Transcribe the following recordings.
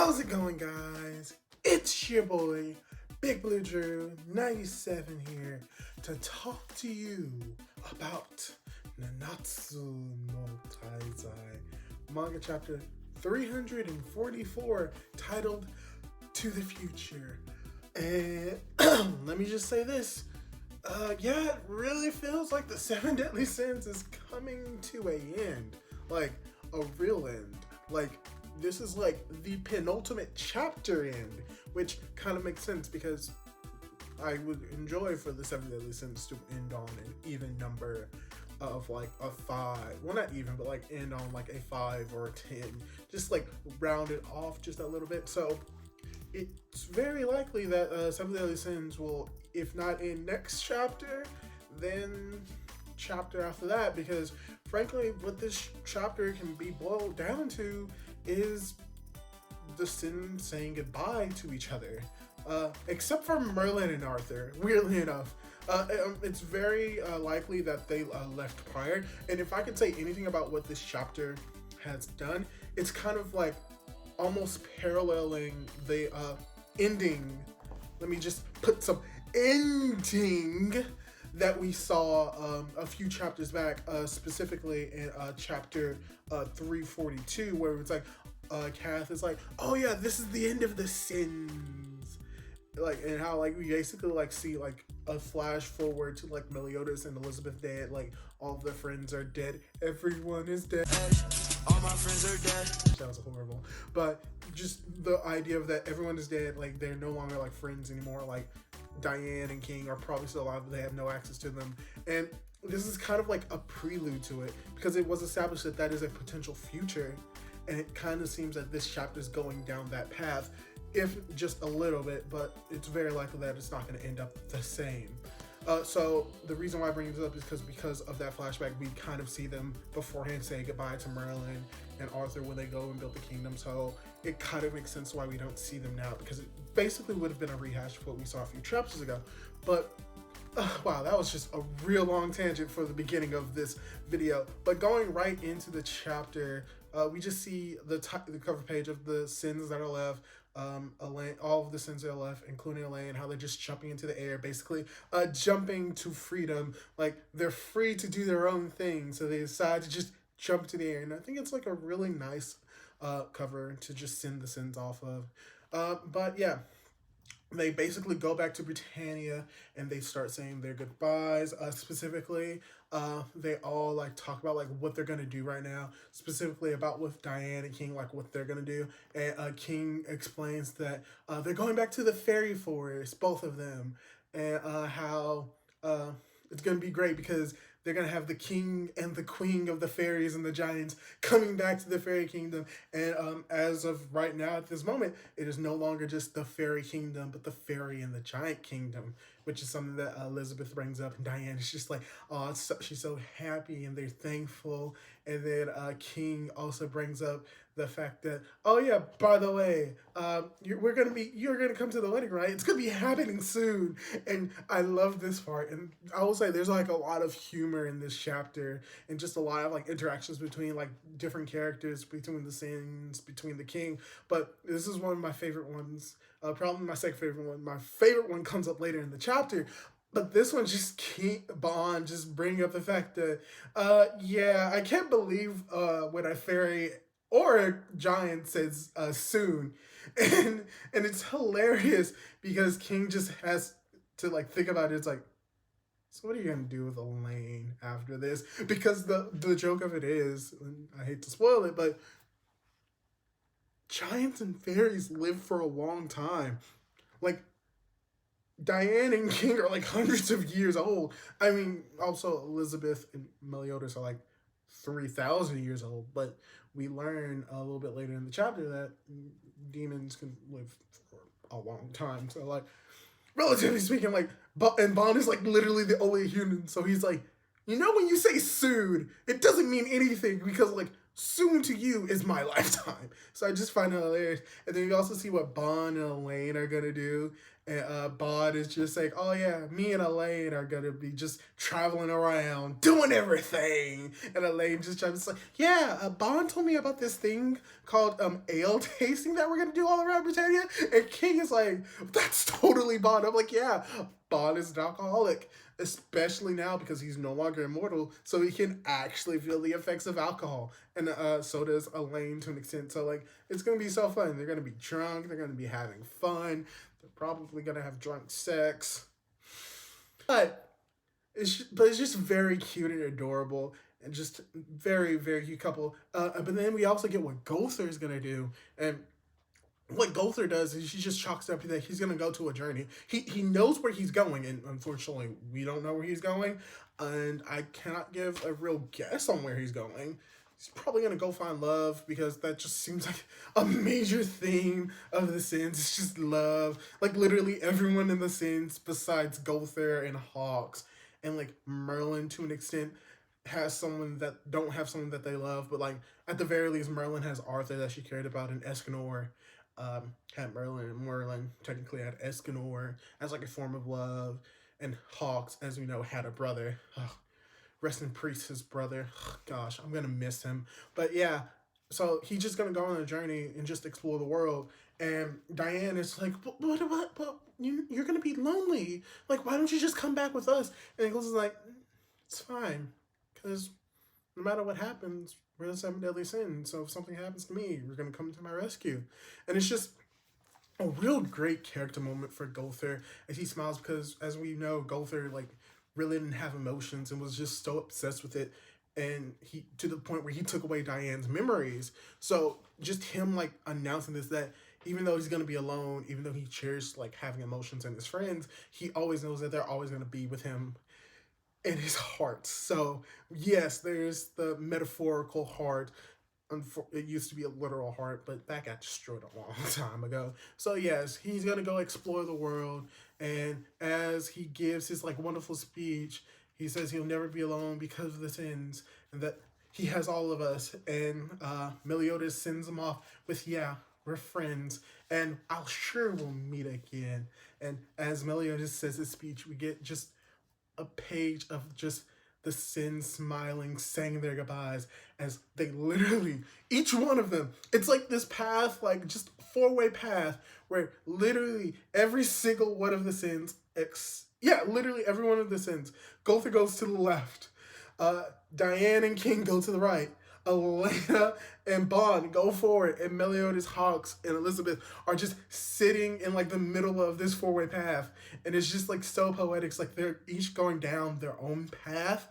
How's it going, guys? It's your boy, Big Blue Drew 97 here to talk to you about Nanatsu no Taizai, manga chapter 344, titled To the Future. And let me just say this. Yeah, it really feels like the 7 Deadly Sins is coming to an end. Like, a real end. Like, this is like the penultimate chapter end, which kind of makes sense because I would enjoy for the 7 Deadly Sins to end on an even number of like a 5. Well, not even, but like end on like a 5 or a 10. Just like round it off just a little bit. So it's very likely that 7 Deadly Sins will, if not in next chapter, then chapter after that, because frankly what this chapter can be boiled down to is the Sins saying goodbye to each other, except for Merlin and Arthur, weirdly enough. It's very likely that they left prior, and if I could say anything about what this chapter has done, it's kind of like almost paralleling the ending. Let me just put some ending that we saw a few chapters back, specifically in chapter 342, where it's like Kath is like, oh yeah, this is the end of the sins, like, and how like we basically like see like a flash forward to like Meliodas and Elizabeth dead, like all of their friends are dead, everyone is dead, all my friends are dead. That was horrible, but just the idea of that everyone is dead, like they're no longer like friends anymore, like Diane and King are probably still alive, but they have no access to them. And this is kind of like a prelude to it, because it was established that that is a potential future, and it kind of seems that this chapter is going down that path, if just a little bit, but it's very likely that it's not going to end up the same. So the reason why I bring this up is because of that flashback, we kind of see them beforehand say goodbye to Merlin and Arthur when they go and build the kingdom. So it kind of makes sense why we don't see them now, because it basically would have been a rehash of what we saw a few chapters ago. But wow, that was just a real long tangent for the beginning of this video. But going right into the chapter, we just see the cover page of the sins that are left. Elaine, all of the sins that are left, including Elaine, how they're just jumping into the air, basically jumping to freedom. Like, they're free to do their own thing, so they decide to just jump to the air. And I think it's like a really nice cover to just send the sins off of. But yeah, they basically go back to Britannia and they start saying their goodbyes. Specifically, they all like talk about like what they're gonna do right now, specifically about with Diane and King, like what they're gonna do. And King explains that they're going back to the fairy forest, both of them, and how it's gonna be great because they're going to have the king and the queen of the fairies and the giants coming back to the fairy kingdom. And as of right now, at this moment, it is no longer just the fairy kingdom, but the fairy and the giant kingdom, which is something that Elizabeth brings up. And Diane is just like, oh, she's so happy and they're thankful. And then King also brings up the fact that, oh yeah, by the way, you're gonna come to the wedding, right? It's gonna be happening soon. And I love this part. And I will say there's like a lot of humor in this chapter, and just a lot of like interactions between like different characters, between the sins, between the king. But this is one of my favorite ones. Probably my second favorite one. My favorite one comes up later in the chapter. But this one just Bond just bring up the fact that, yeah, I can't believe when a fairy or a giant says soon, and it's hilarious because King just has to like think about it. It's like, so what are you gonna do with Elaine after this? Because the joke of it is, and I hate to spoil it, but giants and fairies live for a long time. Like, Diane and King are like hundreds of years old. I mean, also Elizabeth and Meliodas are like 3,000 years old, but we learn a little bit later in the chapter that demons can live for a long time. So like, relatively speaking, like, and Bond is like literally the only human. So he's like, you know, when you say soon, it doesn't mean anything because like soon to you is my lifetime. So I just find it hilarious. And then you also see what Bond and Elaine are gonna do. And Bod is just like, oh yeah, me and Elaine are gonna be just traveling around, doing everything. And Elaine just tries to say, yeah, Bond told me about this thing called ale tasting that we're gonna do all around Britannia. And King is like, that's totally Bond. I'm like, yeah, Bond is an alcoholic, especially now because he's no longer immortal, so he can actually feel the effects of alcohol. And so does Elaine to an extent. So like, it's gonna be so fun. They're gonna be drunk. They're gonna be having fun. They're probably gonna have drunk sex, but it's just very cute and adorable, and just very very cute couple. But then we also get what Gother is gonna do, and what Gother does is he just chalks up that he's gonna go to a journey. He knows where he's going, and unfortunately, we don't know where he's going, and I cannot give a real guess on where he's going. He's probably gonna go find love because that just seems like a major theme of the Sins. It's just love. Like literally everyone in the Sins besides Gother and Hawks and like Merlin to an extent has someone that don't have someone that they love, but like at the very least Merlin has Arthur that she cared about, and Escanor had Merlin, and Merlin technically had Escanor as like a form of love, and Hawks, as we know, had a brother. Ugh, rest in peace, his brother. Ugh, gosh, I'm gonna miss him. But yeah, so he's just gonna go on a journey and just explore the world. And Diane is like, but you're gonna be lonely. Like, why don't you just come back with us? And Nicholas is like, it's fine, because no matter what happens, we're the seven deadly sins. So if something happens to me, you're gonna come to my rescue. And it's just a real great character moment for Gother as he smiles because, as we know, Gother like really didn't have emotions and was just so obsessed with it, and he to the point where he took away Diane's memories. So just him like announcing this, that even though he's gonna be alone, even though he cherishes like having emotions and his friends, he always knows that they're always gonna be with him in his heart. So yes, there's the metaphorical heart. It used to be a literal heart, but that got destroyed a long time ago. So yes, he's gonna go explore the world, and as he gives his like wonderful speech, he says he'll never be alone because of the Sins, and that he has all of us. And Meliodas sends him off with, yeah, we're friends, and I'll sure we'll meet again. And as Meliodas says his speech, we get just a page of just the Sins smiling, saying their goodbyes as they literally, each one of them, it's like this path, like just four-way path where literally every single one of the Sins, literally every one of the Sins, Gother goes to the left, Diane and King go to the right, Elena and Bond go forward, and Meliodas, Hawks, and Elizabeth are just sitting in like the middle of this four-way path. And it's just like so poetic. It's like they're each going down their own path,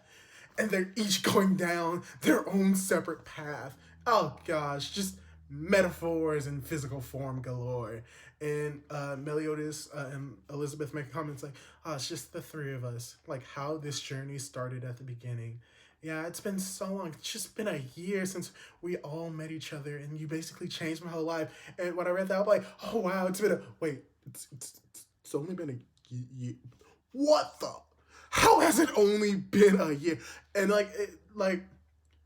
and they're each going down their own separate path. Oh gosh, just metaphors and physical form galore. And Meliodas and Elizabeth make comments like, oh, it's just the three of us. Like how this journey started at the beginning. Yeah, it's been so long. It's just been a year since we all met each other, and you basically changed my whole life. And when I read that, I'm like, oh wow, it's been it's only been a year. What the? How has it only been a year? And like,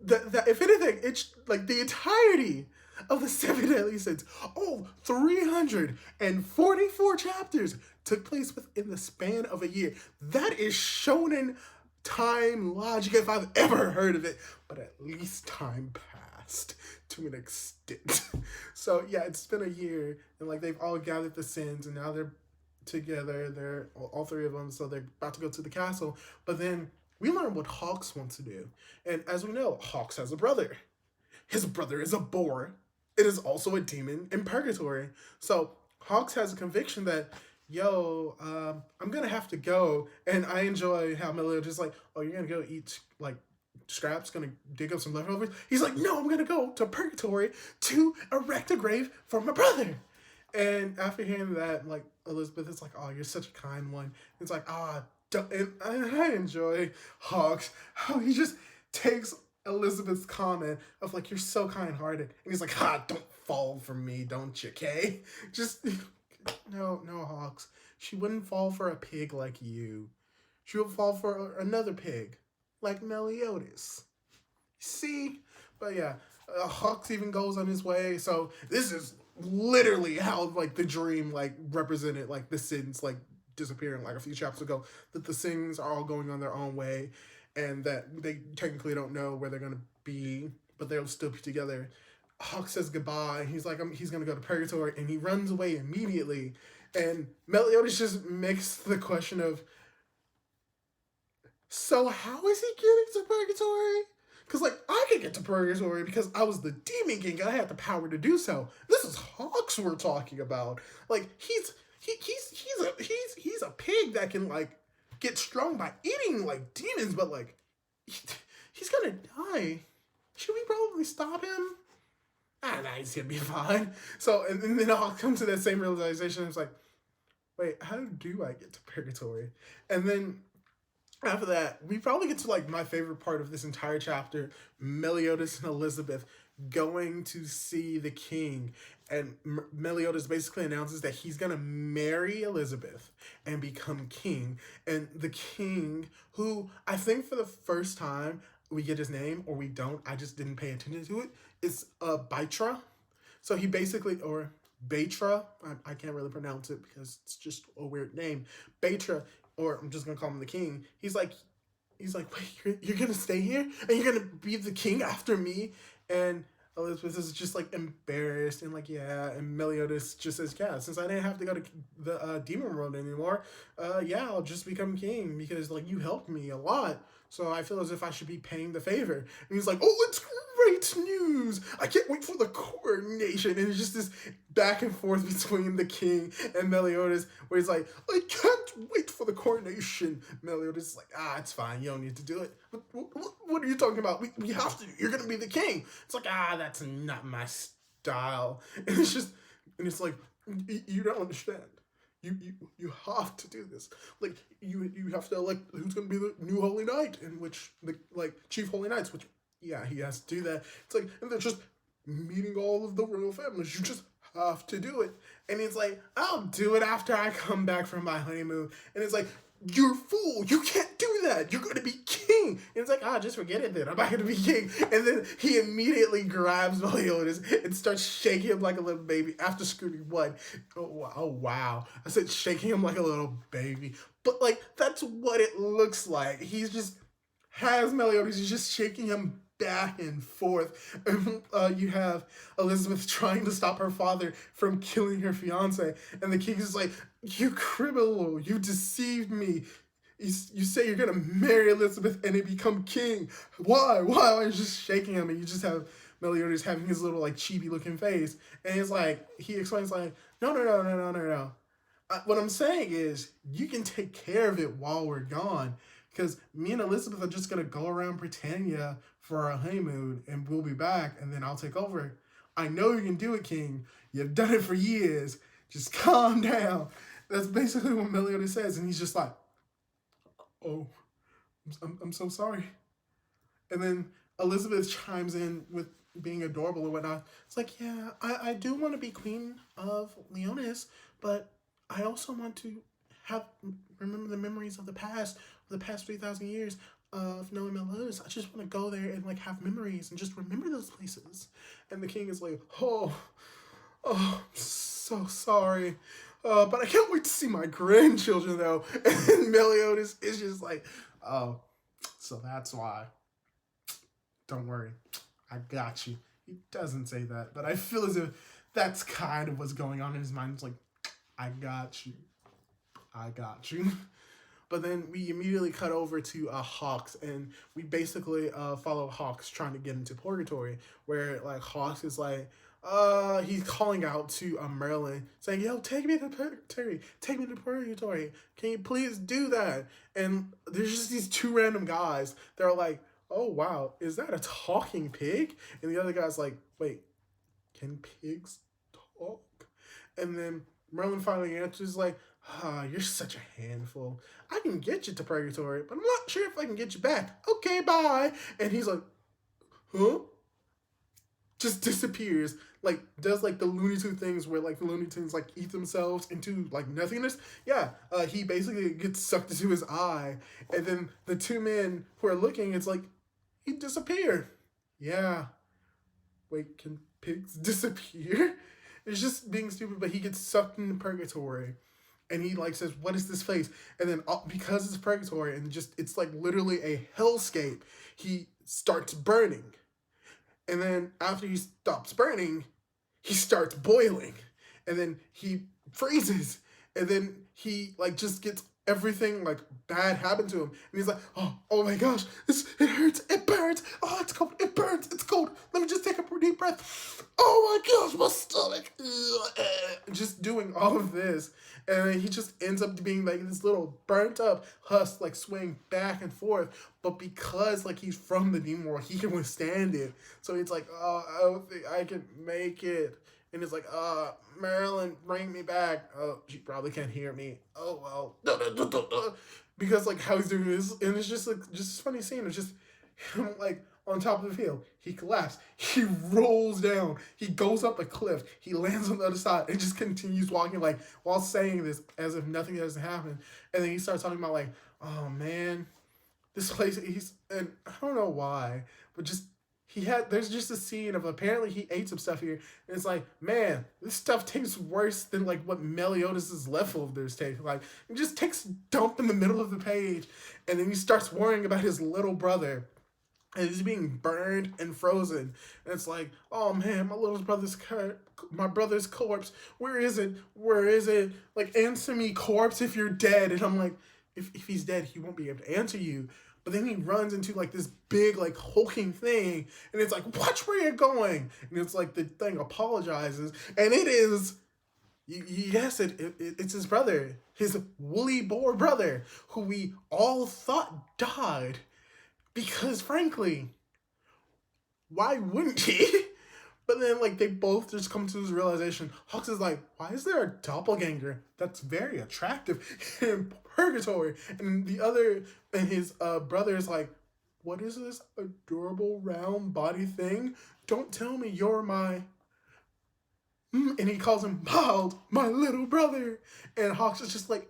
that if anything, it's like the entirety of the Seven Deadly Sins. Oh, 344 chapters took place within the span of a year. That is shonen time logic if I've ever heard of it, but at least time passed to an extent. So yeah, it's been a year, and like they've all gathered the Sins, and now they're together. They're all three of them, so they're about to go to the castle. But then we learn what Hawks wants to do, and as we know, Hawks has a brother. His brother is a boar. It is also a demon in purgatory. So Hawks has a conviction that, yo, I'm gonna have to go. And I enjoy how Meliodas is like, oh, you're gonna go eat like scraps, gonna dig up some leftovers. He's like, no, I'm gonna go to purgatory to erect a grave for my brother. And after hearing that, like Elizabeth is like, oh, you're such a kind one. It's like, and I enjoy Hawks, how he just takes Elizabeth's comment of like, you're so kind-hearted, and he's like, don't fall for me, don't you, Kay? Just no Hawks, she wouldn't fall for a pig like you. She would fall for another pig like Meliodas. See? But yeah, Hawks even goes on his way. So this is literally how like the dream like represented like the sins like disappearing like a few chapters ago, that the sins are all going on their own way, and that they technically don't know where they're gonna be, but they'll still be together. Hawk says goodbye. He's like, he's gonna go to purgatory, and he runs away immediately. And Meliodas just makes the question of, so how is he getting to purgatory? Because like I could get to purgatory because I was the demon king. I had the power to do so. This is Hawks we're talking about. Like he's a pig that can like get strong by eating like demons, but like he's gonna die. Should we probably stop him? Nah, he's gonna be fine. So and then I'll come to that same realization. It's like, wait, how do I get to purgatory? And then after that, we probably get to like my favorite part of this entire chapter: Meliodas and Elizabeth going to see the king, and Meliodas basically announces that he's gonna marry Elizabeth and become king. And the king, who I think for the first time we get his name, or we don't, I just didn't pay attention to it, is Baitra. So he basically, or Baitra, I can't really pronounce it because it's just a weird name. Baitra, or I'm just gonna call him the king. He's like, wait, you're gonna stay here and you're gonna be the king after me? And Elizabeth is just like embarrassed and like, yeah. And Meliodas just says, yeah, since I didn't have to go to the demon world anymore, yeah, I'll just become king because like you helped me a lot. So I feel as if I should be paying the favor. And he's like, oh, it's great news. I can't wait for the coronation. And it's just this back and forth between the king and Meliodas, where he's like, I can't wait for the coronation. Meliodas is like, it's fine. You don't need to do it. What are you talking about? We have to. You're going to be the king. It's like, that's not my style. And it's just, and it's like, you don't understand. You have to do this. Like you have to elect who's going to be the new holy knight, in which the like chief holy knights, which yeah, he has to do that. It's like, and they're just meeting all of the royal families. You just have to do it. And he's like, I'll do it after I come back from my honeymoon. And it's like, you're a fool. You can't do that. You're going to be king. And it's like, just forget it then. I'm not going to be king. And then he immediately grabs Meliodas and starts shaking him like a little baby after screaming, what? Oh, wow. I said shaking him like a little baby. But, like, that's what it looks like. He's just has Meliodas. He's just shaking him back and forth. You have Elizabeth trying to stop her father from killing her fiance, and the king is like, you criminal, you deceived me. You say you're gonna marry Elizabeth and then become king. Why? I'm just shaking him, and you just have Meliodas having his little like chibi looking face, and he's like, he explains like, no. What I'm saying is, you can take care of it while we're gone. Because me and Elizabeth are just going to go around Britannia for our honeymoon, and we'll be back, and then I'll take over. I know you can do it, King. You've done it for years. Just calm down. That's basically what Meliodas says, and he's just like, oh, I'm so sorry. And then Elizabeth chimes in with being adorable and whatnot. It's like, yeah, I do want to be queen of Leonis, but I also want to remember the memories of the past 3,000 years of knowing Meliodas. I just want to go there and like have memories and just remember those places. And the king is like, oh, I'm so sorry. But I can't wait to see my grandchildren though. And Meliodas is just like, oh, so that's why. Don't worry, I got you. He doesn't say that, but I feel as if that's kind of what's going on in his mind. It's like, I got you. But then we immediately cut over to Hawks, and we basically follow Hawks trying to get into purgatory, where like Hawks is like, he's calling out to Merlin, saying, yo, take me to purgatory. Can you please do that? And there's just these two random guys that are like, oh wow, is that a talking pig? And the other guy's like, wait, can pigs talk? And then Merlin finally answers like, you're such a handful. I can get you to purgatory, but I'm not sure if I can get you back. Okay, bye. And he's like, huh? Just disappears. Like, does like the Looney Tunes things where like the Looney Tunes like eat themselves into like nothingness. Yeah, he basically gets sucked into his eye. And then the two men who are looking, it's like, he disappeared. Yeah. Wait, can pigs disappear? It's just being stupid, but he gets sucked into purgatory. And he like says, "What is this place?" And then because it's purgatory and just it's like literally a hellscape, he starts burning. And then after he stops burning, he starts boiling. And then he freezes. And then he like just gets everything like bad happen to him. And he's like, oh my gosh, it hurts, it burns, oh it's cold, it burns, it's cold. Let me just take a deep breath. Oh my gosh, my stomach. Just doing all of this. And then he just ends up being like this little burnt up husk, like swaying back and forth. But because like he's from the demon world, he can withstand it. So it's like, I don't think I can make it. And it's like, Marilyn, bring me back. Oh, she probably can't hear me. Oh well. Because like how he's doing this, and it's just like just a funny scene. It's just him like on top of the field. He collapsed. He rolls down. He goes up a cliff. He lands on the other side and just continues walking like while saying this as if nothing has happened. And then he starts talking about like, oh man, this place. And I don't know why, but just there's just a scene of apparently he ate some stuff here, and it's like, man, this stuff tastes worse than like what Meliodas' leftovers taste like. He just takes a dump in the middle of the page, and then he starts worrying about his little brother, and he's being burned and frozen, and it's like, oh man, my brother's corpse, where is it, like, answer me, corpse, if you're dead. And I'm like, if he's dead, he won't be able to answer you. But then he runs into like this big like hulking thing, and it's like, watch where you're going. And it's like the thing apologizes, and it is, yes, it's his brother, his woolly boar brother, who we all thought died, because frankly, why wouldn't he? But then like they both just come to this realization. Hawks is like, why is there a doppelganger that's very attractive in purgatory? And his brother is like, what is this adorable round body thing? Don't tell me you're my and he calls him Mild, my little brother. And Hawks is just like,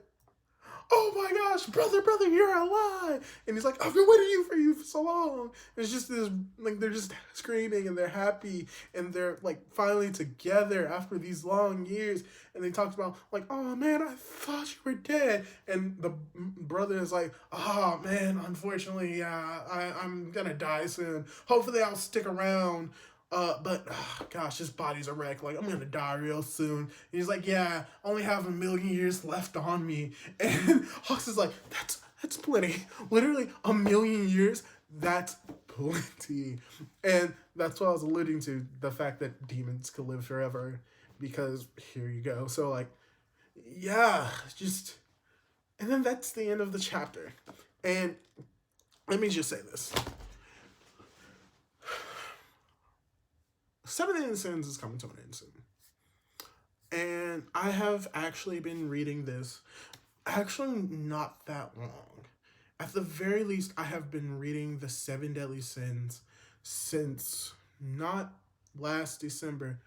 oh my gosh, brother, you're alive. And he's like, I've been waiting for you for so long. And it's just this, like, they're just screaming and they're happy and they're like finally together after these long years. And they talked about like, oh man, I thought you were dead. And the brother is like, oh man, unfortunately, I'm gonna die soon. Hopefully I'll stick around. But gosh, his body's a wreck. Like, I'm gonna die real soon. And he's like, yeah, only have 1,000,000 years left on me. And Hawks is like, that's plenty. Literally 1,000,000 years. That's plenty. And that's what I was alluding to, the fact that demons could live forever. Because here you go. So like, yeah, just, and then that's the end of the chapter. And let me just say this. Seven Deadly Sins is coming to an end soon. And I have actually been reading this, actually not that long. At the very least, I have been reading the Seven Deadly Sins since not last December,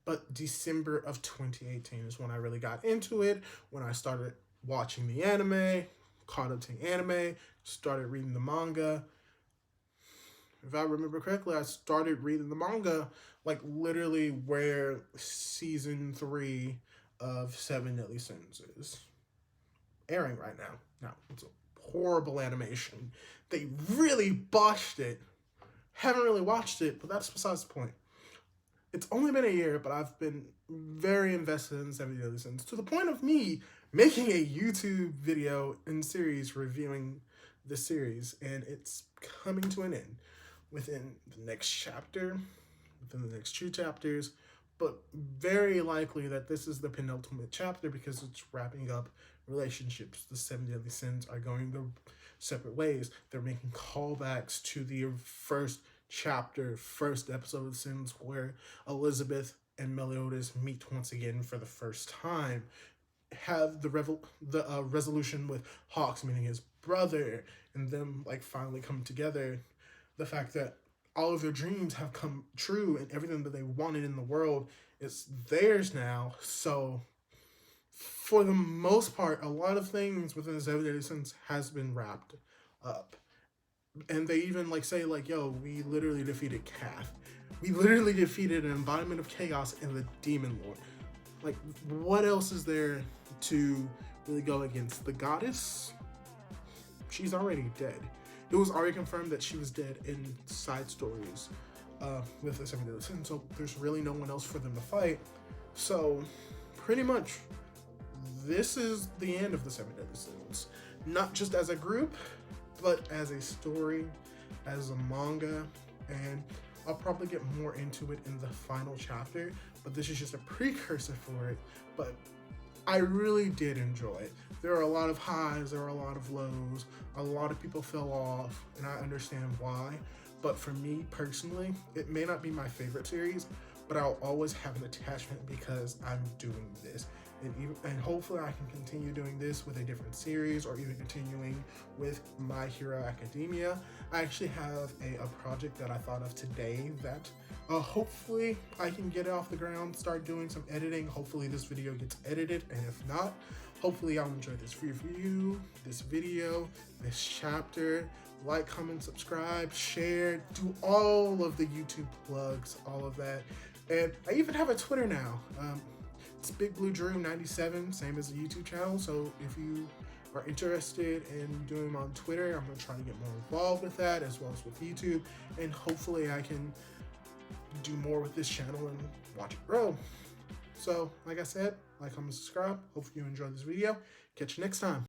but December of 2018 is when I really got into it, when I started watching the anime, caught up to the anime, started reading the manga. If I remember correctly, I started reading the manga like literally where season 3 of Seven Deadly Sins is airing right now. Now, it's a horrible animation. They really botched it. Haven't really watched it, but that's besides the point. It's only been a year, but I've been very invested in Seven Deadly Sins to the point of me making a YouTube video and series reviewing the series, and it's coming to an end within the next chapter, within the next 2 chapters, but very likely that this is the penultimate chapter because it's wrapping up relationships. The Seven Deadly Sins are going their separate ways. They're making callbacks to the first chapter, first episode of The Sins, where Elizabeth and Meliodas meet once again for the first time. Have the resolution with Hawks meeting his brother, and them like finally come together. The fact that all of their dreams have come true and everything that they wanted in the world is theirs now. So for the most part, a lot of things within the Seven Deadly Sins has been wrapped up. And they even like say like, yo, we literally defeated Kath. We literally defeated an embodiment of chaos and the Demon Lord. Like, what else is there to really go against? The goddess, she's already dead. It was already confirmed that she was dead in side stories with the Seven Deadly Sins, so there's really no one else for them to fight. So, pretty much, this is the end of the Seven Deadly Sins. Not just as a group, but as a story, as a manga, and I'll probably get more into it in the final chapter, but this is just a precursor for it. But I really did enjoy it. There are a lot of highs, there are a lot of lows, a lot of people fell off, and I understand why. But for me personally, it may not be my favorite series, but I'll always have an attachment because I'm doing this. And hopefully I can continue doing this with a different series, or even continuing with My Hero Academia. I actually have a project that I thought of today that hopefully I can get it off the ground, start doing some editing. Hopefully this video gets edited, and if not, hopefully I'll enjoy this review, this video, this chapter. Like, comment, subscribe, share, do all of the YouTube plugs, all of that. And I even have a Twitter now. It's Big Blue Drew 97, same as the YouTube channel. So if you are interested in doing them on Twitter, I'm gonna try to get more involved with that, as well as with YouTube. And hopefully I can do more with this channel and watch it grow. So like I said, like, comment, subscribe. Hopefully you enjoyed this video. Catch you next time.